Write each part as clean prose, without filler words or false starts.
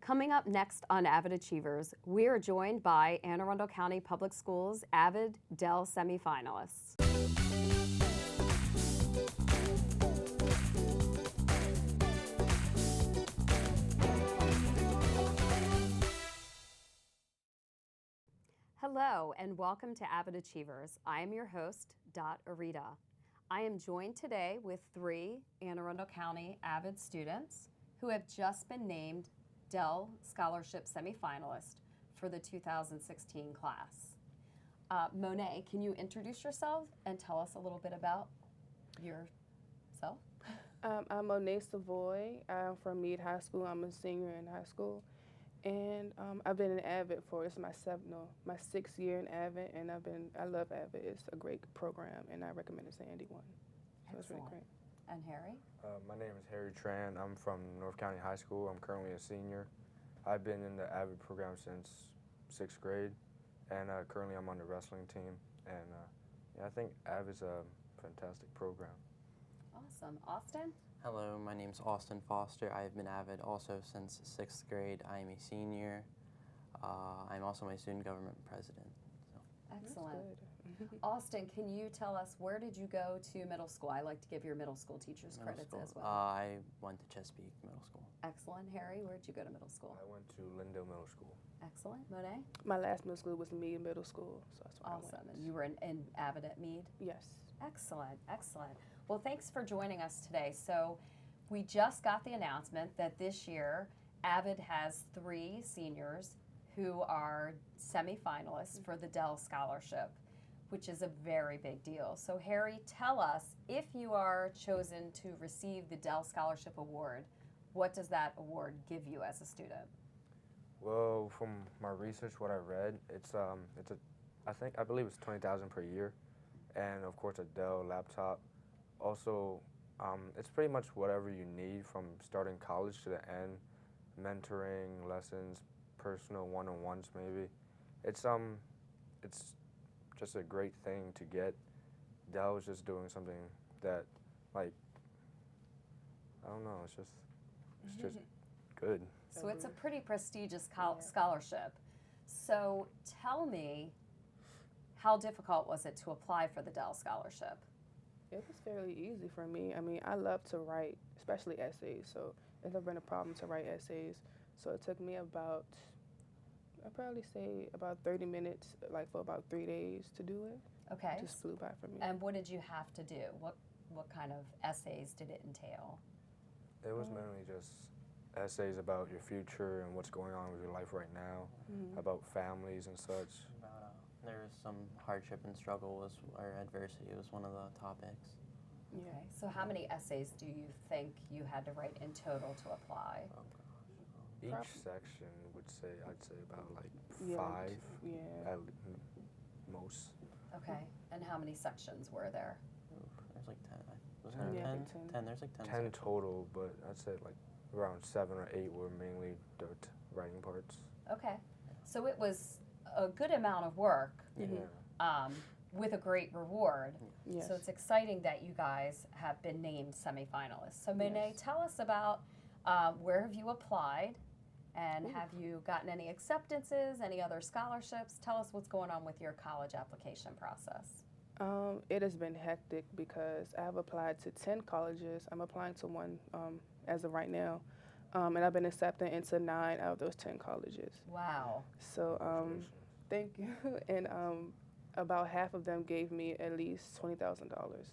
Coming up next on AVID Achievers, we are joined by Anne Arundel County Public Schools AVID Dell semifinalists. Hello and welcome to AVID Achievers. I am your host, Dot Arita. I am joined today with 3 Anne Arundel County AVID students who have just been named Dell Scholarship semifinalist for the 2016 class. Monae, can you introduce yourself and tell us a little bit about yourself? I'm Monae Savoy. I'm from Meade High School. I'm a senior in high school. And I've been in AVID for, it's my 6th year in AVID, and I love AVID. It's a great program, and I recommend it to anyone. So it's really great. And Harry? My name is Harry Tran. I'm from North County High School. I'm currently a senior. I've been in the AVID program since 6th grade, and currently I'm on the wrestling team. And yeah, I think AVID's a fantastic program. Awesome. Austin? Hello, my name is Austin Foster. I have been AVID also since 6th grade. I am a senior. I'm also my student government president. So. Excellent. Austin, can you tell us, where did you go to middle school? I like to give your middle school teachers credits as well. I went to Chesapeake Middle School. Excellent. Harry, where did you go to middle school? I went to Lindale Middle School. Excellent. Monae? My last middle school was Meade Middle School, so that's where I went. Awesome. And you were in AVID at Meade? Yes. Excellent, excellent. Well, thanks for joining us today. So we just got the announcement that this year AVID has 3 seniors who are semifinalists for the Dell Scholarship, which is a very big deal. So Harry, tell us, if you are chosen to receive the Dell Scholarship Award, what does that award give you as a student? Well, from my research, what I read, I believe it's $20,000 per year, and of course a Dell laptop. Also, it's pretty much whatever you need from starting college to the end, mentoring, lessons, personal one-on-ones maybe. It's just a great thing to get. Dell was just doing something that, like, I don't know, it's just good. So it's a pretty prestigious scholarship. So tell me, how difficult was it to apply for the Dell Scholarship? It was fairly easy for me. I mean, I love to write, especially essays, so it's never been a problem to write essays. So it took me about, I'd probably say about 30 minutes, like for about 3 days to do it. Okay. It just flew by for me. And what did you have to do? What kind of essays did it entail? It was mainly just essays about your future and what's going on with your life right now, about families and such. There was some hardship and struggle or adversity was one of the topics. Okay. So how many essays do you think you had to write in total to apply? Oh, Each section I'd say about like 5 at most. Okay. And how many sections were there? There's like 10. Was there 10? 10. There's like 10. 10 sections. total, but I'd say like around 7 or 8 were mainly the writing parts. Okay. So it was a good amount of work with a great reward. Yes. So it's exciting that you guys have been named semifinalists. So Monae, tell us about where have you applied, and have you gotten any acceptances, any other scholarships? Tell us what's going on with your college application process. It has been hectic because I have applied to 10 colleges. I'm applying to one as of right now. And I've been accepted into 9 out of those 10 colleges. Wow. So thank you. And about half of them gave me at least $20,000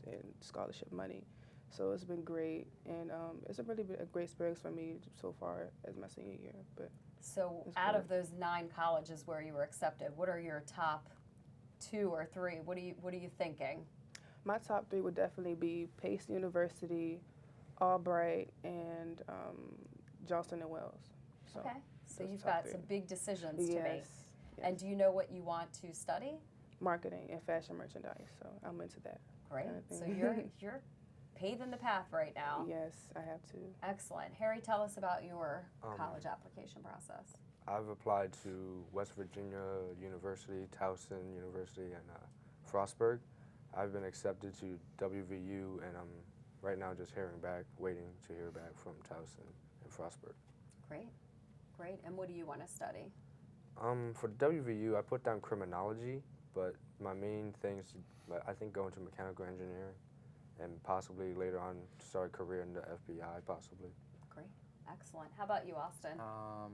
in scholarship money. So it's been great, and it's really been a great experience for me so far as my senior year. But so out of those 9 colleges where you were accepted, what are your top 2 or 3? What are you thinking? My top 3 would definitely be Pace University, Albright, and Johnson and Wells. So okay, so you've got 3. Some big decisions to make. Yes. And do you know what you want to study? Marketing and fashion merchandise. So I'm into that. Great. Kind of So you're paving the path right now. Yes, I have to. Excellent. Harry, tell us about your college application process. I've applied to West Virginia University, Towson University, and Frostburg. I've been accepted to WVU, and I'm right now just waiting to hear back from Towson and Frostburg. Great. Great. And what do you want to study? For WVU, I put down criminology, but my main things, I think, go into mechanical engineering and possibly later on start a career in the FBI, possibly. Great. Excellent. How about you, Austin?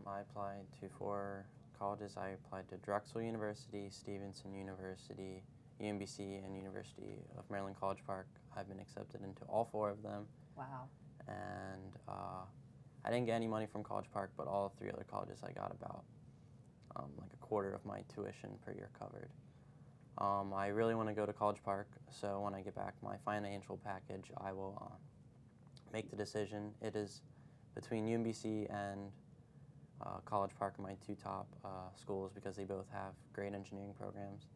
I applied to 4 colleges. I applied to Drexel University, Stevenson University, UMBC, and University of Maryland College Park. I've been accepted into all 4 of them. Wow. And I didn't get any money from College Park, but all 3 other colleges I got about like a quarter of my tuition per year covered. I really want to go to College Park, so when I get back my financial package, I will make the decision. It is between UMBC and College Park are my 2 top schools because they both have great engineering programs.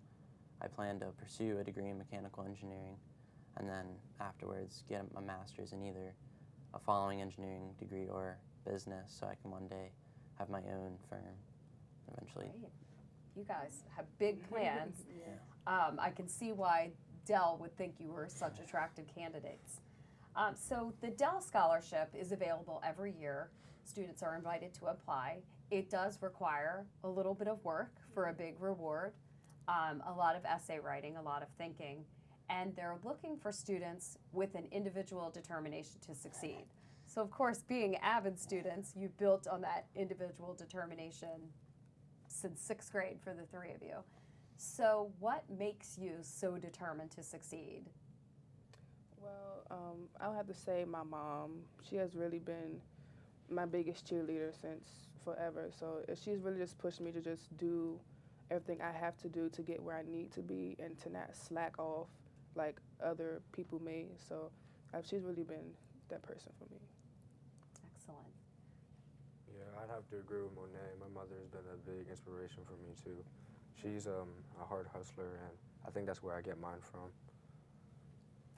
I plan to pursue a degree in mechanical engineering and then afterwards get a master's in either a following engineering degree or business so I can one day have my own firm eventually. Great. You guys have big plans. Yeah. I can see why Dell would think you were such attractive candidates. So the Dell Scholarship is available every year. Students are invited to apply. It does require a little bit of work for a big reward, a lot of essay writing, a lot of thinking, and they're looking for students with an individual determination to succeed. So of course, being AVID students, you built on that individual determination since 6th grade for the 3 of you. So what makes you so determined to succeed? Well, I'll have to say my mom. She has really been my biggest cheerleader since forever. So she's really just pushed me to just do everything I have to do to get where I need to be and to not slack off like other people may. So she's really been that person for me. Excellent. Yeah, I'd have to agree with Monae. My mother has been a big inspiration for me too. She's a hard hustler, and I think that's where I get mine from.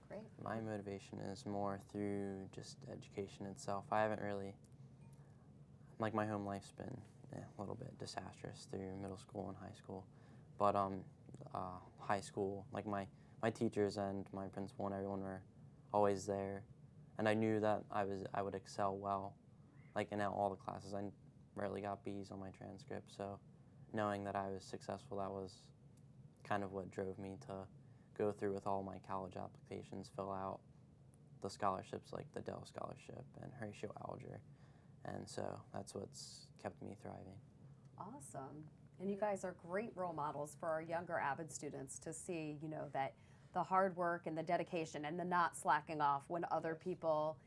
Great. My motivation is more through just education itself. I haven't really, like my home life's been a little bit disastrous through middle school and high school. But high school, like my teachers and my principal and everyone were always there. And I knew that I would excel well. Like in all the classes, I rarely got B's on my transcript. So knowing that I was successful, that was kind of what drove me to go through with all my college applications, fill out the scholarships like the Dell Scholarship and Horatio Alger. And so that's what's kept me thriving. Awesome. And you guys are great role models for our younger AVID students to see, you know, that the hard work and the dedication and the not slacking off when other people,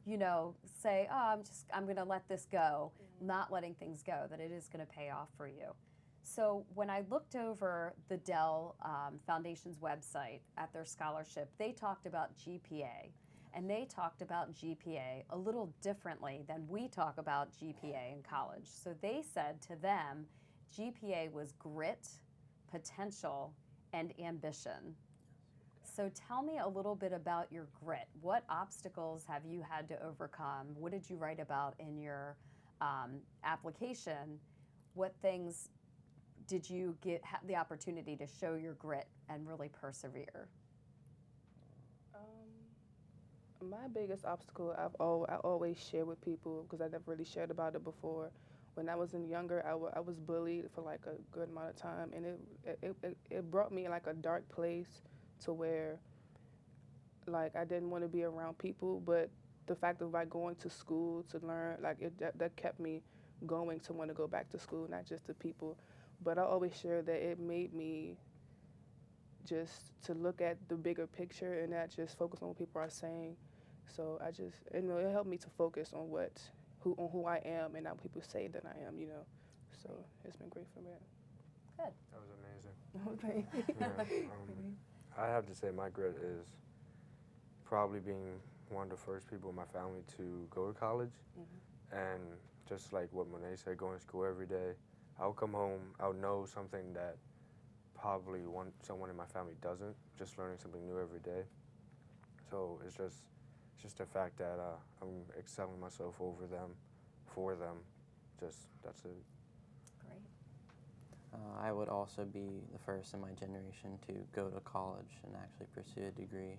you know, say, oh, I'm going to let this go, not letting things go, that it is going to pay off for you. So when I looked over the Dell Foundation's website at their scholarship, they talked about GPA. And they talked about GPA a little differently than we talk about GPA in college. So they said to them, GPA was grit, potential, and ambition. So tell me a little bit about your grit. What obstacles have you had to overcome? What did you write about in your application? What things did you have the opportunity to show your grit and really persevere? My biggest obstacle I always share with people, because I never really shared about it before. When I was younger, I was bullied for like a good amount of time, and it brought me in like a dark place to where like I didn't want to be around people. But the fact of like going to school to learn, like that kept me going to want to go back to school, not just the people. But I always share that it made me just to look at the bigger picture and not just focus on what people are saying. So I just, it helped me to focus on who I am and not what people say that I am, you know. So it's been great for me. Good. That was amazing. Okay. Yeah, I have to say my grit is probably being one of the first people in my family to go to college. Mm-hmm. And just like what Monae said, going to school every day, I'll come home, I'll know something that probably someone in my family doesn't, just learning something new every day. So it's just the fact that I'm excelling myself over them, for them, that's it. Great. I would also be the first in my generation to go to college and actually pursue a degree.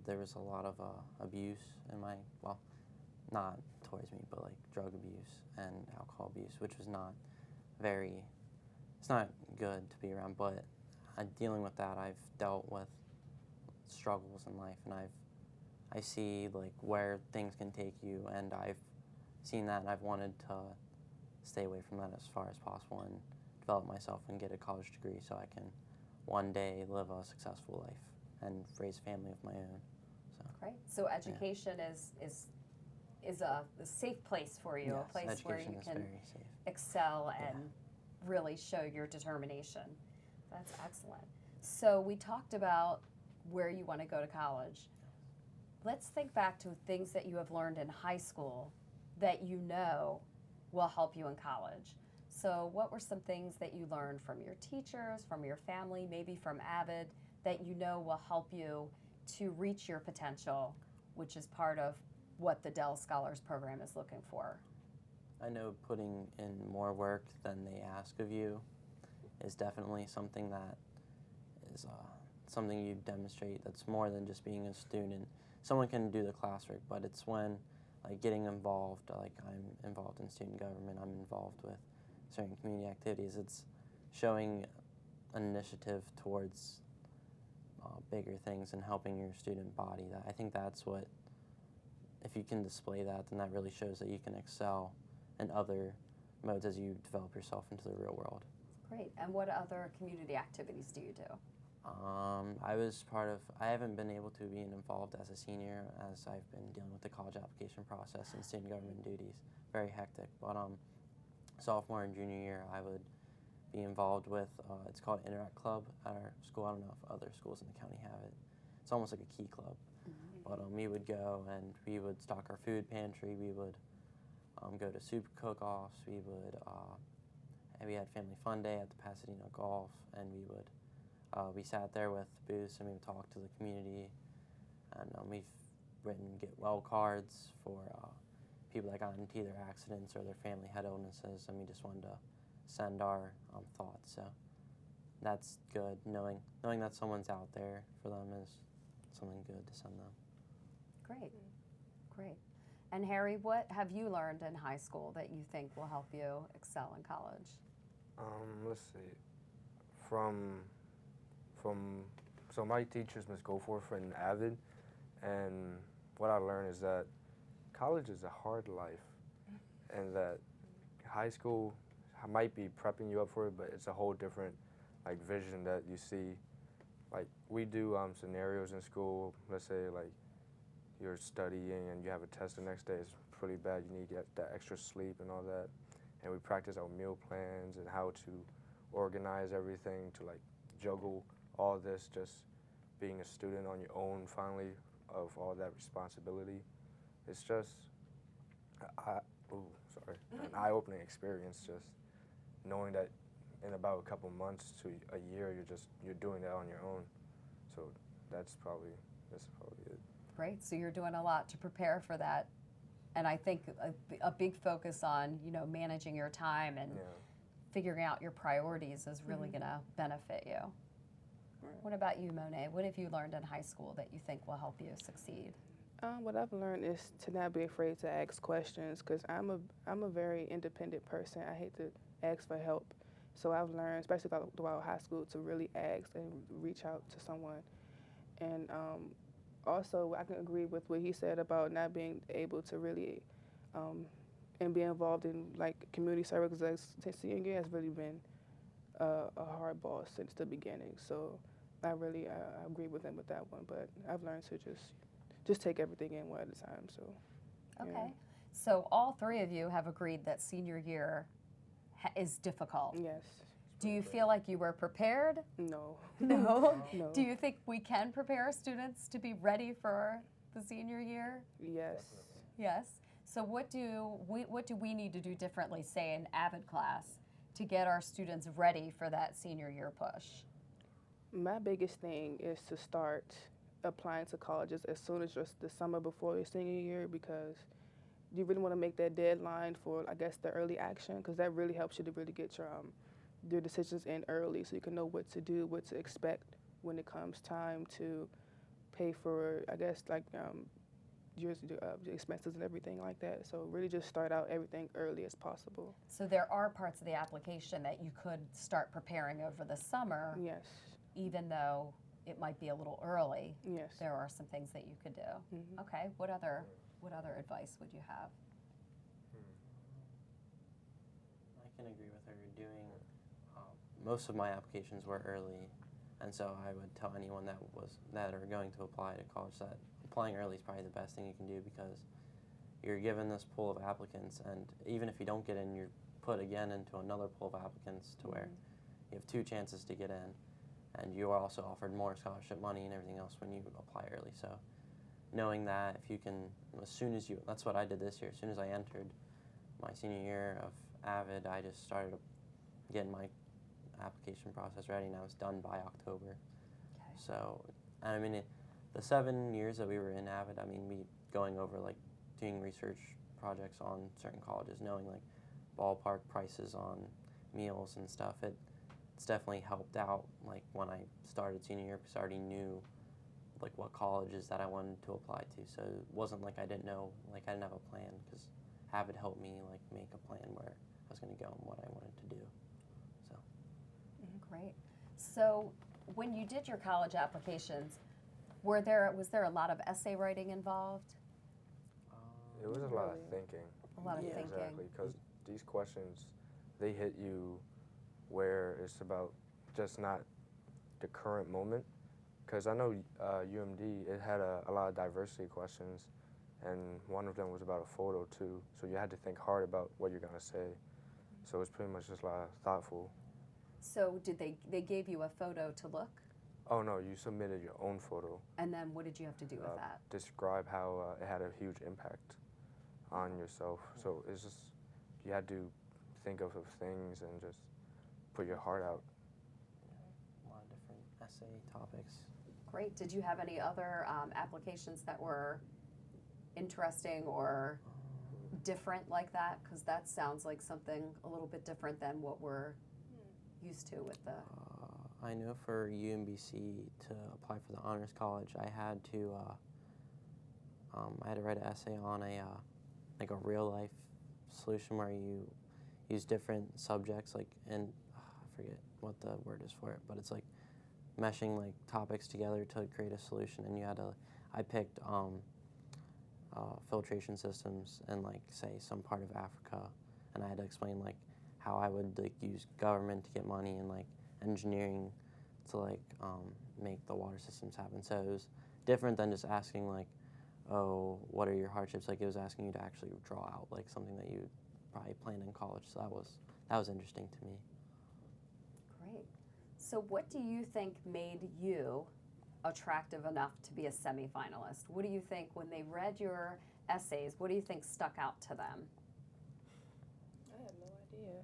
there was a lot of abuse in my, well, not towards me, but like drug abuse and alcohol abuse, which was not it's not good to be around, but dealing with that, I've dealt with struggles in life, and I see like where things can take you, and I've seen that, and I've wanted to stay away from that as far as possible and develop myself and get a college degree so I can one day live a successful life and raise a family of my own. So Great. So education is a safe place for you, yes, a place where you education is can very safe. excel and really show your determination. That's excellent. So we talked about where you want to go to college. Let's think back to things that you have learned in high school that you know will help you in college. So what were some things that you learned from your teachers, from your family, maybe from AVID, that you know will help you to reach your potential, which is part of what the Dell Scholars Program is looking for? I know putting in more work than they ask of you is definitely something that is something you demonstrate that's more than just being a student. Someone can do the classwork, but it's when like getting involved, like I'm involved in student government, I'm involved with certain community activities. It's showing an initiative towards bigger things and helping your student body. I think that's what, if you can display that, then that really shows that you can excel in other modes as you develop yourself into the real world. Great. And what other community activities do you do? I haven't been able to be involved as a senior, as I've been dealing with the college application process and student government duties. Very hectic. But sophomore and junior year, I would be involved with, it's called Interact Club at our school. I don't know if other schools in the county have it. It's almost like a key club. Mm-hmm. But we would go and we would stock our food pantry. We would go to soup cook-offs. We had family fun day at the Pasadena Golf, and we sat there with booths and we would talk to the community, and we've written get well cards for people that got into either accidents or their family had illnesses, and we just wanted to send our thoughts. So that's good. Knowing that someone's out there for them is something good to send them. Great, great. And Harry, what have you learned in high school that you think will help you excel in college? Let's see. So my teachers, Ms. Goforth and AVID, and what I learned is that college is a hard life, and that high school might be prepping you up for it, but it's a whole different like vision that you see. Like we do scenarios in school. Let's say like you're studying and you have a test the next day. It's pretty bad. You need to get that extra sleep and all that. And we practice our meal plans and how to organize everything to like juggle all this, just being a student on your own finally, of all that responsibility. It's just an eye-opening experience, just knowing that in about a couple months to a year you're doing that on your own. So that's probably it. Great, so you're doing a lot to prepare for that. And I think a big focus on, managing your time and figuring out your priorities is really going to benefit you. What about you, Monae? What have you learned in high school that you think will help you succeed? What I've learned is to not be afraid to ask questions, because I'm a very independent person. I hate to ask for help. So I've learned, especially throughout high school, to really ask and reach out to someone. And also, I can agree with what he said about not being able to really and be involved in like community service, because senior year has really been a hardball since the beginning. So I agree with him with that one. But I've learned to just take everything in one at a time. So okay, so all three of you have agreed that senior year is difficult. Yes. Do you feel like you were prepared? No. No? No. Do you think we can prepare students to be ready for the senior year? Yes. Yes. So what do we need to do differently, say in AVID class, to get our students ready for that senior year push? My biggest thing is to start applying to colleges as soon as just the summer before your senior year, because you really want to make that deadline for, I guess, the early action, because that really helps you to really get your decisions in early, so you can know what to do, what to expect when it comes time to pay for, I guess, like your expenses and everything like that. So really just start out everything early as possible. So there are parts of the application that you could start preparing over the summer, Yes. even though it might be a little early. Yes. There are some things that you could do. Mhm. Okay, what other advice would you have? I can agree with her. Doing most of my applications were early, and so I would tell anyone that are going to apply to college that applying early is probably the best thing you can do, because you're given this pool of applicants, and even if you don't get in, you're put again into another pool of applicants to where you have 2 chances to get in, and you are also offered more scholarship money and everything else when you apply early. So knowing that if you can, as soon as you, that's what I did this year, as soon as I entered my senior year of AVID, I just started getting my application process ready, and I was done by October. Okay. So, I mean, the 7 years that we were in AVID, I mean, we going over, like, doing research projects on certain colleges, knowing, like, ballpark prices on meals and stuff, it's definitely helped out, like, when I started senior year, because I already knew, like, what colleges that I wanted to apply to. So it wasn't like I didn't know, like, I didn't have a plan, because AVID helped me, like, make a plan where I was going to go and what I wanted to do. So. Great. So when you did your college applications, was there a lot of essay writing involved? It was a lot of thinking. A lot of Yeah, thinking. Exactly, because these questions, they hit you where it's about just not the current moment. Because I know UMD, it had a lot of diversity questions, and one of them was about a photo too. So you had to think hard about what you're gonna say. So it's pretty much just a lot of thoughtful. So did they gave you a photo to look? Oh no, you submitted your own photo. And then what did you have to do with that? Describe how it had a huge impact on yourself. So it's just, you had to think of things and just put your heart out. A lot of different essay topics. Great. Did you have any other applications that were interesting or different like that? Because that sounds like something a little bit different than what we're used to with the... I know for UMBC, to apply for the honors college, I had to write an essay on like a real life solution where you use different subjects, like, and I forget what the word is for it, but it's like meshing like topics together to create a solution. And I picked filtration systems in, like, say some part of Africa, and I had to explain like how I would, like, use government to get money and, like, engineering to, like, make the water systems happen. So it was different than just asking, like, oh, what are your hardships? Like, it was asking you to actually draw out, like, something that you probably planned in college. So that was interesting to me. Great. So what do you think made you attractive enough to be a semifinalist? What do you think, when they read your essays, what do you think stuck out to them? I had no idea.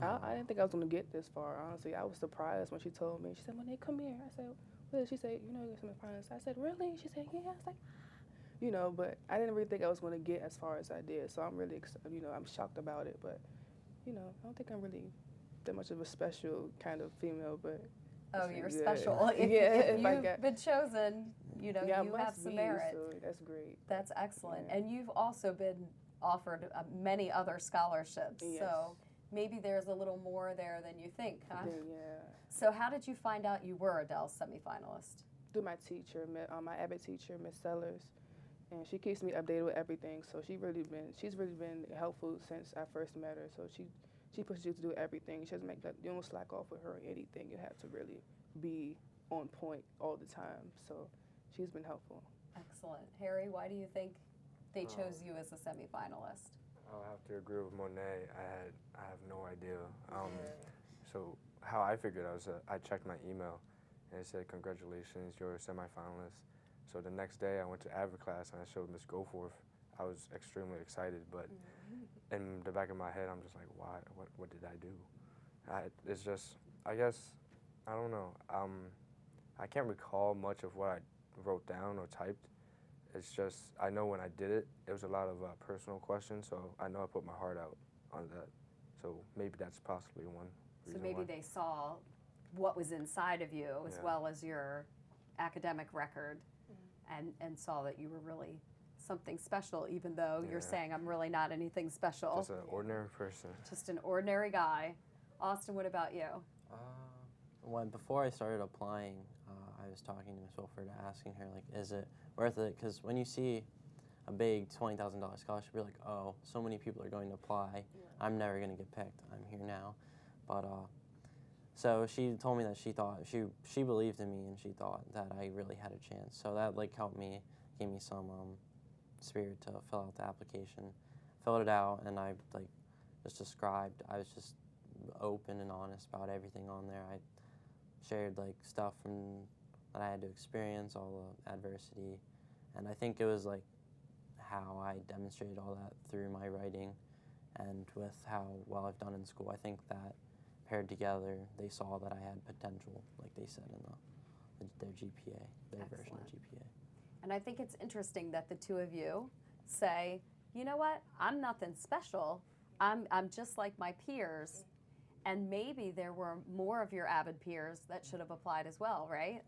I didn't think I was going to get this far, honestly. I was surprised when she told me. She said, "Monae, come here." I said, "What?" She said, "You know, you're semifinalist." I said, "Really?" She said, "Yeah." I was like, you know, but I didn't really think I was going to get as far as I did. So I'm really, I'm shocked about it. But, I don't think I'm really that much of a special kind of female, but. Oh, you're yeah. special. If you've been chosen, you have some merit. So that's great. That's excellent. Yeah. And you've also been offered many other scholarships. Yes. So maybe there's a little more there than you think, huh? Yeah. So how did you find out you were a Dell semifinalist? Through my teacher, my AVID teacher, Miss Sellers, and she keeps me updated with everything. So she's really been helpful since I first met her. So she pushes you to do everything. She doesn't you don't slack off with her or anything. You have to really be on point all the time. So she's been helpful. Excellent. Harry, why do you think they chose you as a semifinalist? I'll have to agree with Monae. I have no idea. So how I figured out was I checked my email, and it said, "Congratulations, you're a semifinalist." So the next day I went to AVID class and I showed Miss Goforth. I was extremely excited, but in the back of my head I'm just like, why? What did I do? It's just, I guess, I don't know. I can't recall much of what I wrote down or typed. It's just, I know when I did it, it was a lot of personal questions, so I know I put my heart out on that. So maybe that's possibly one reason So maybe why. they saw what was inside of you as Yeah. well as your academic record. and saw that you were really something special, even though you're Yeah. saying I'm really not anything special. Just an ordinary person. Just an ordinary guy. Austin, what about you? Before I started applying, I was talking to Miss Wilford, asking her, like, is it worth it? Because when you see a big $20,000 scholarship, you're like, oh, so many people are going to apply. I'm never going to get picked. I'm here now. But so she told me that she thought she believed in me, and she thought that I really had a chance. So that like helped me, gave me some spirit to fill out the application. Filled it out, and I like just described. I was just open and honest about everything on there. I shared like stuff that I had to experience, all the adversity, and I think it was like how I demonstrated all that through my writing, and with how well I've done in school. I think that paired together, they saw that I had potential, like they said in their GPA, their version of GPA. And I think it's interesting that the two of you say, you know what, I'm nothing special. I'm just like my peers. And maybe there were more of your AVID peers that should have applied as well, right?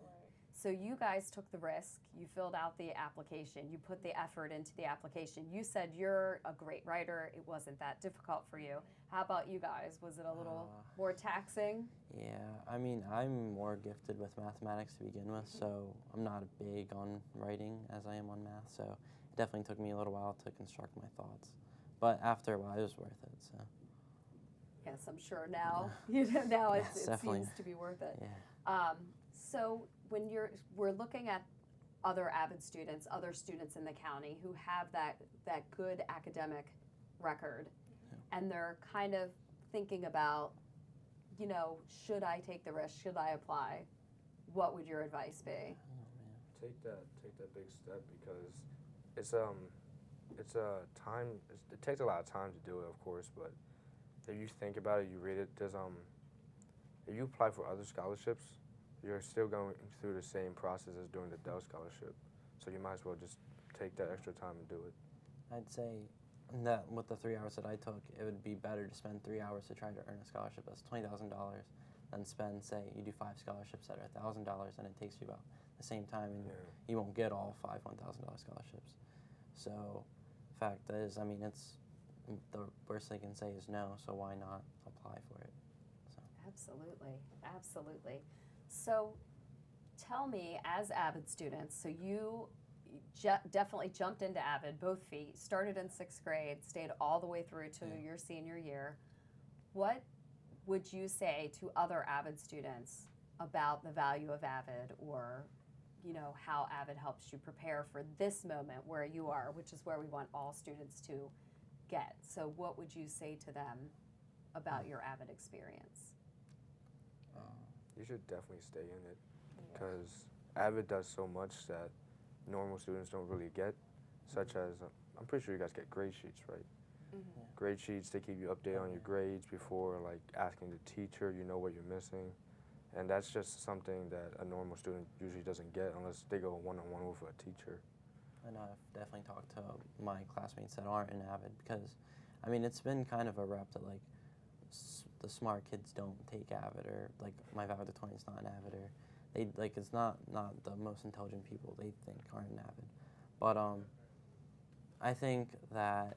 So you guys took the risk, you filled out the application, you put the effort into the application. You said you're a great writer, it wasn't that difficult for you. How about you guys? Was it a little more taxing? Yeah, I mean, I'm more gifted with mathematics to begin with, so I'm not big on writing as I am on math, so it definitely took me a little while to construct my thoughts. But after a while, it was worth it, so. Yes, I'm sure now, now it definitely. seems to be worth it. Yeah. So when we're looking at other AVID students, other students in the county who have that good academic record, and they're kind of thinking about, you know, should I take the risk? Should I apply? What would your advice be? Take that big step, because it's a time. It takes a lot of time to do it, of course, but if you think about it, you read it. If you apply for other scholarships, you're still going through the same process as doing the Dell scholarship. So you might as well just take that extra time and do it. I'd say that with the 3 hours that I took, it would be better to spend 3 hours to try to earn a scholarship that's $20,000 than spend, say, you do 5 scholarships that are $1,000, and it takes you about the same time, and you won't get all 5 $1,000 scholarships. So, fact is, I mean, it's the worst they can say is no, so why not apply for it? So. Absolutely, absolutely. So tell me, as AVID students, so you definitely jumped into AVID, both feet, started in 6th grade, stayed all the way through to your senior year. What would you say to other AVID students about the value of AVID, or, you know, how AVID helps you prepare for this moment where you are, which is where we want all students to get? So what would you say to them about your AVID experience? You should definitely stay in it, because AVID does so much that normal students don't really get, such as, I'm pretty sure you guys get grade sheets, right? Mm-hmm. Grade sheets, they keep you updated on your grades before, like, asking the teacher, you know what you're missing. And that's just something that a normal student usually doesn't get unless they go one-on-one with a teacher. And I've definitely talked to my classmates that aren't in AVID, because, I mean, it's been kind of a rep that, like, the smart kids don't take AVID, or like my valedictorian is not an AVID, or they like it's not the most intelligent people they think aren't an AVID. But I think that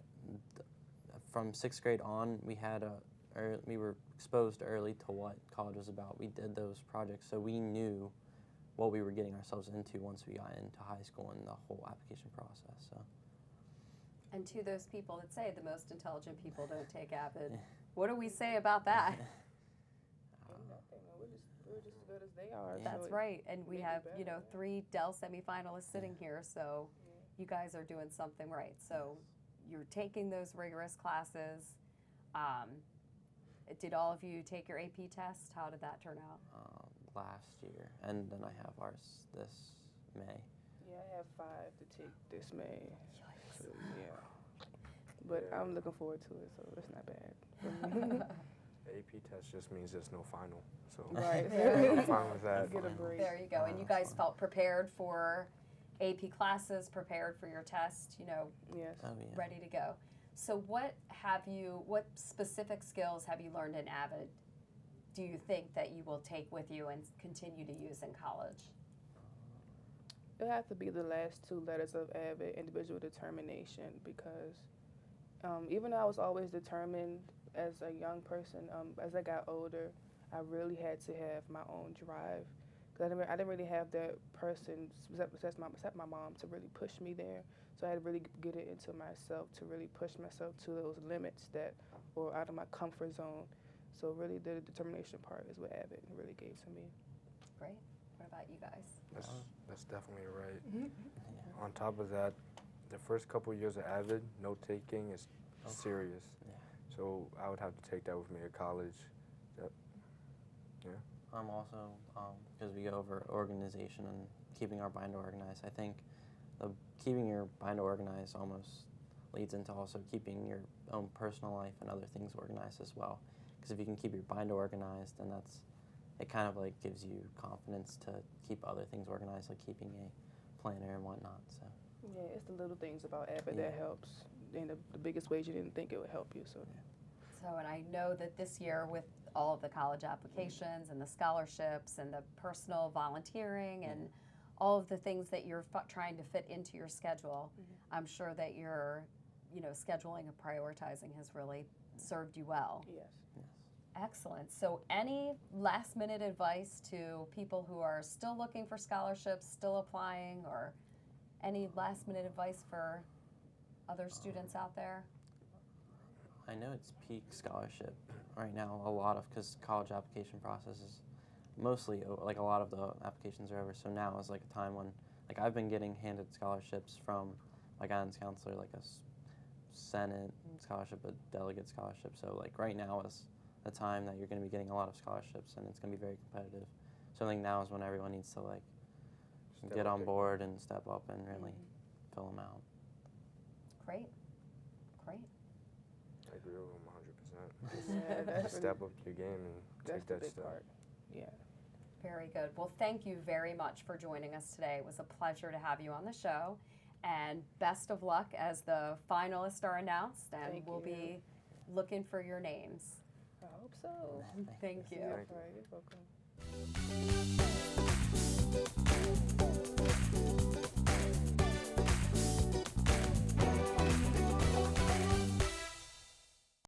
from 6th grade on, we were exposed early to what college was about. We did those projects, so we knew what we were getting ourselves into once we got into high school and the whole application process. So. And to those people that say the most intelligent people don't take AVID, what do we say about that? We're just as good as they are. That's right, and we have, you know, 3 Dell semifinalists sitting here, so you guys are doing something right. So you're taking those rigorous classes. Did all of you take your AP test? How did that turn out? Last year, and then I have ours this May. Yeah, I have 5 to take this May. So, yeah. But I'm looking forward to it, so it's not bad. AP test just means there's no final, so right. I'm fine with that. Get a break. There you go. And you guys felt prepared for AP classes, prepared for your test, you know, Yes. Oh, yeah. ready to go. So what specific skills have you learned in AVID do you think that you will take with you and continue to use in college? It have to be the last two letters of AVID, individual determination, because even though I was always determined as a young person, as I got older, I really had to have my own drive. Cause I didn't really have that person, except my mom, to really push me there. So I had to really get it into myself to really push myself to those limits that were out of my comfort zone. So really the determination part is what AVID really gave to me. Great. What about you guys? That's definitely right. Yeah. On top of that, the first couple years of AVID, note taking is serious. Yeah. So I would have to take that with me to college. I'm also, because we go over organization and keeping our binder organized, I think keeping your binder organized almost leads into also keeping your own personal life and other things organized as well. Because if you can keep your binder organized, then it kind of like gives you confidence to keep other things organized, like keeping a planner and whatnot. So. Yeah, it's the little things about AVID that helps, and the biggest ways you didn't think it would help you. So. So, and I know that this year with all of the college applications and the scholarships and the personal volunteering and all of the things that you're trying to fit into your schedule, I'm sure that your, scheduling and prioritizing has really served you well. Yes. Excellent. So any last minute advice to people who are still looking for scholarships, still applying, or any last minute advice for other students out there? I know it's peak scholarship right now, because college application process is mostly, like a lot of the applications are over, so now is like a time when, like I've been getting handed scholarships from my guidance counselor, like a Senate scholarship, a delegate scholarship, so like right now is the time that you're going to be getting a lot of scholarships and it's going to be very competitive. So I think now is when everyone needs to like get on board and step up and really fill them out. Great. I agree with him 100%. Yeah, that's Step up your game and that's take the that big step. part. Yeah. Very good. Well, thank you very much for joining us today. It was a pleasure to have you on the show. And best of luck as the finalists are announced, and Thank we'll you. be looking for your names. I hope so. Thank you. Thank you. All right, you're welcome.